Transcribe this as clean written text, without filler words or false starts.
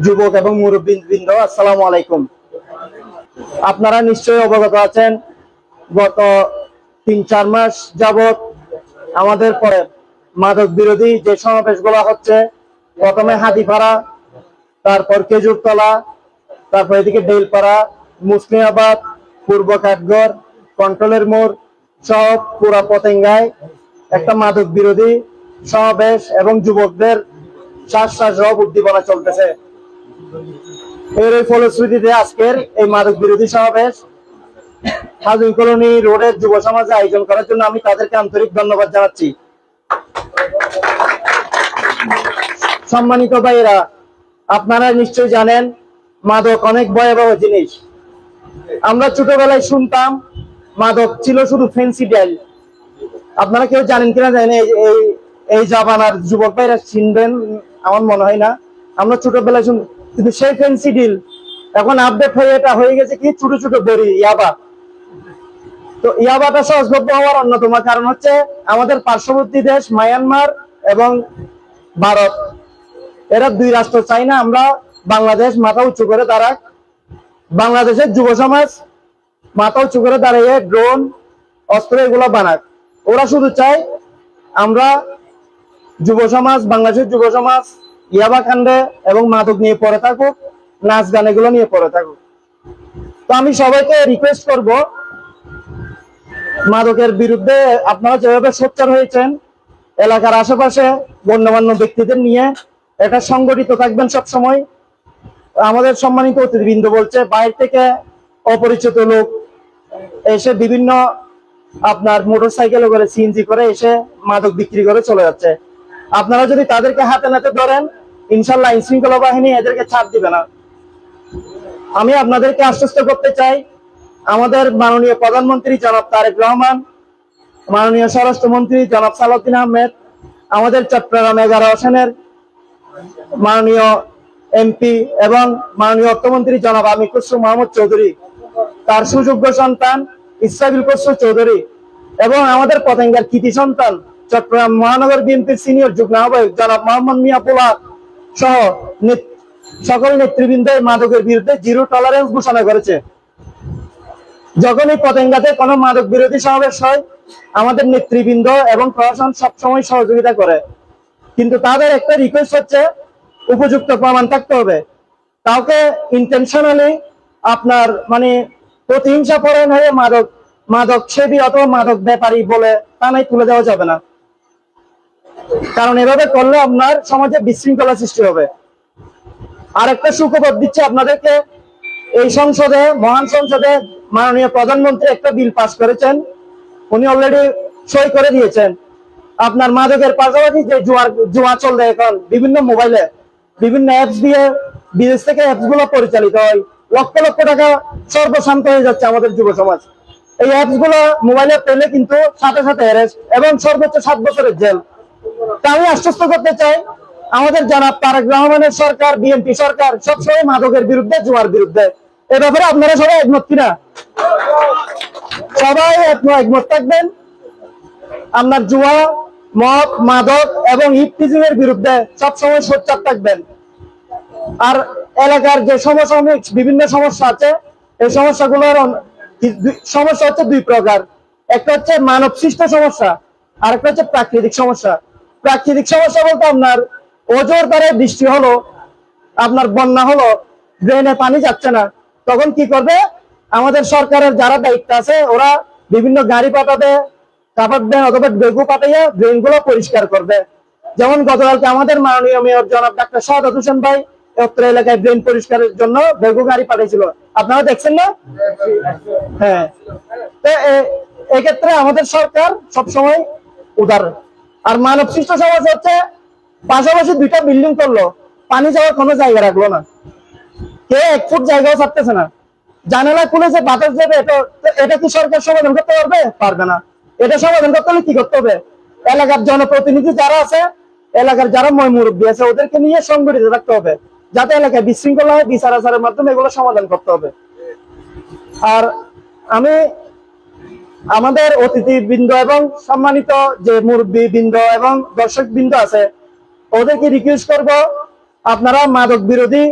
যুবক এবং মুরব্বীবৃন্দ, আসসালামু আলাইকুম। আপনারা নিশ্চয়ই অবগত আছেন, গত ৩-৪ মাস যাবত আমাদের পরে মাদক বিরোধী যে সমাবেশগুলো হচ্ছে, প্রথমে হাতিপাড়া, তারপর খেজুরতলা, তারপর এদিকে বেলপাড়া, মুসলিমাবাদ, পূর্ব কাঠগড়, কন্ট্রোলের মোড় সহ পুরা পতেঙ্গায় একটা মাদক বিরোধী সমাবেশ এবং যুবকদের শ্বাস উদ্দীপনা চলতেছে। এর ফলশ্রুতিতে আজকের এই মাদক বিরোধী সমাবেশ হাজুই কলোনি রোডের যুব সমাজে আয়োজন করার জন্য আমি তাদেরকে আন্তরিক ধন্যবাদ জানাচ্ছি। সম্মানিত ভাইয়েরা, আপনারা নিশ্চয়ই জানেন মাদক অনেক ভয়াবহ জিনিস। আমরা ছোটবেলায় শুনতাম মাদক ছিল শুধু ফেন্সিডিল। আপনারা কেউ জানেন কিনা জানেন, এই জামানার যুবক ভাইরা চিনবেন আমার মনে হয় না। আমরা ছোটবেলায় শুন, কিন্তু সেই ফেন্সিডিল এখন আপডেট হয়ে এটা হয়ে গেছে কি ছোট ছোট বড়ি ইয়াবা। তো ইয়াবাটা সহজলভ্য হওয়ার অন্যতম কারণ হচ্ছে আমাদের পার্শ্ববর্তী দেশ মায়ানমার এবং ভারত, এরা দুই রাষ্ট্র চাই না আমরা বাংলাদেশ মাথা উঁচু করে দাঁড়াক। বাংলাদেশের যুব সমাজ মাথা উঁচু করে দাঁড়িয়ে ড্রোন অস্ত্র এগুলো বানাক। ওরা শুধু চায় আমরা যুব সমাজ, বাংলাদেশের যুব সমাজ ইয়াবা কাণ্ডে এবং মাদক নিয়ে পড়ে থাকুক, নাচ গান এগুলো নিয়ে পড়ে থাকুক। তো আমি সবাইকে রিকোয়েস্ট করব, মাদকের বিরুদ্ধে আপনারা যেভাবে সোচ্চার হয়েছেন, এলাকার আশেপাশে গণ্যমান্য ব্যক্তিদের নিয়ে এটা সংগঠিত থাকবেন সব সময়। আমাদের সম্মানিত অতিথিবৃন্দ বলছে বাইরে থেকে অপরিচিত লোক এসে বিভিন্ন আপনার মোটরসাইকেল করে সিএনজি করে এসে মাদক বিক্রি করে চলে যাচ্ছে। আপনারা যদি তাদেরকে হাতে নাতে ধরেন, ইনশাল্লাহ আইন শৃঙ্খলা বাহিনী এদেরকে ছাড় দিবে না। আমি আপনাদেরকে আশ্বস্ত করতে চাই, আমাদের মাননীয় প্রধানমন্ত্রী জনাব তারেক রহমান, মাননীয় স্বরাষ্ট্রমন্ত্রী জনাব সালাউদ্দিন আহমেদ, আমাদের চট্টগ্রাম 11 আসনের মাননীয় এমপি এবং মাননীয় অর্থমন্ত্রী জনাব আমির খসরু মাহমুদ চৌধুরী, তার সুযোগ্য সন্তান ইসরাফিল খসরু চৌধুরী এবং আমাদের পতেঙ্গার কৃতি সন্তান চট্টগ্রাম মহানগর বিএনপির সিনিয়র যুগ্ম আহ্বায়ক জনাব মোহাম্মদ মিয়া পোলা সহ সকল নেতৃবৃন্দ মাদকের বিরুদ্ধে জিরো টলারেন্স ঘোষণা করেছে। যখন এই পতেঙ্গাতে কোনো মাদক বিরোধী সমাবেশ হয়, আমাদের নেতৃবৃন্দ এবং প্রশাসন সবসময় সহযোগিতা করে, কিন্তু তাদের একটা রিকোয়েস্ট হচ্ছে উপযুক্ত প্রমাণ থাকতে হবে। কাউকে ইন্টেনশনালি আপনার মানে প্রতিহিংসা পরায়ণ হয়ে মাদক সেবী অথবা মাদক ব্যাপারী বলে থানায় তুলে দেওয়া যাবে না, কারণ এভাবে করলে আপনার সমাজে বিশৃঙ্খলা সৃষ্টি হবে। আর একটা সুখবর দিচ্ছে আপনাদেরকে, এই সংসদে, মহান সংসদে মাননীয় প্রধানমন্ত্রী একটা বিল পাস করেছেন, উনি অলরেডি সই করে দিয়েছেন। আপনার মাদকের পাশাপাশি যে জুয়া চলবে এখন বিভিন্ন মোবাইলে, বিভিন্ন অ্যাপস দিয়ে বিদেশ থেকে অ্যাপস গুলো পরিচালিত হয়, লক্ষ লক্ষ টাকা সর্বশান্ত হয়ে যাচ্ছে আমাদের যুব সমাজ। এই অ্যাপস গুলো মোবাইলে পেলে কিন্তু সাথে সাথে অ্যারেস্ট এবং সর্বোচ্চ 7 বছরের জেল। তা আমি আশ্বস্ত করতে চাই, আমাদের জনাব তারেক রহমানের সরকার, বিএনপি সরকার সবসময় মাদকের বিরুদ্ধে, জুয়ার বিরুদ্ধে। এ ব্যাপারে আপনারা সবাই একমত কিনা? সবাই একমত থাকবেন। আপনার জুয়া, মদ, মাদক এবং ইফটিজিং এর বিরুদ্ধে সবসময় সোচ্চার থাকবেন। আর এলাকার যে সমসাময়িক বিভিন্ন সমস্যা আছে, এই সমস্যাগুলোর সমস্যা হচ্ছে 2 প্রকার। একটা হচ্ছে মানব সৃষ্ট সমস্যা, আর একটা হচ্ছে প্রাকৃতিক সমস্যা। প্রাকৃতিক সমস্যা বলতে আপনার অজোর তারে বৃষ্টি হলো, আপনার বন্যা হলো, ড্রেনে পানি যাচ্ছে না, তখন কি করবে আমাদের সরকারের যারা দায়িত্ব আছে, ওরা বিভিন্ন গাড়ি পাঠাবে, কাপড় দেন অথবা বেগু পাঠাইয়া ড্রেন গুলো পরিষ্কার করবে। যেমন গতকালকে আমাদের মাননীয় মেয়র জনাব ডাক্তার শাহাদাত হোসেন ভাই অত্র এলাকায় ড্রেন পরিষ্কারের জন্য বেগু গাড়ি পাঠিয়েছিল, আপনারা দেখছেন না? হ্যাঁ, এক্ষেত্রে আমাদের সরকার সবসময় উদার। আর মানব সৃষ্ট সমস্যা হচ্ছে পাশাপাশি 2টা বিল্ডিং করলো, পানি যাওয়ার কোনো জায়গা রাখলো না, কে 1 ফুট জায়গাও ছাড়তেছে না, জানালা খুলে যে বাতাস যাবে, এটা কি সরকার সমাধান করতে পারবে? পারবে না। এটা সমাধান করতে হলে কি করতে হবে? এলাকার জনপ্রতিনিধি যারা আছে, এলাকার যারা মুরব্বী আছে, ওদেরকে নিয়ে সংগঠিত থাকতে হবে, যাতে এলাকায় বিশৃঙ্খলা হয়, বিচার আচারের মাধ্যমে এগুলো সমাধান করতে হবে। আর আমি আমাদের অতিথিবৃন্দ এবং সম্মানিত যে মুরব্বী বৃন্দ এবং দর্শক বৃন্দ আছে, ওদেরকে রিকোয়েস্ট করব, আপনারা মাদক বিরোধী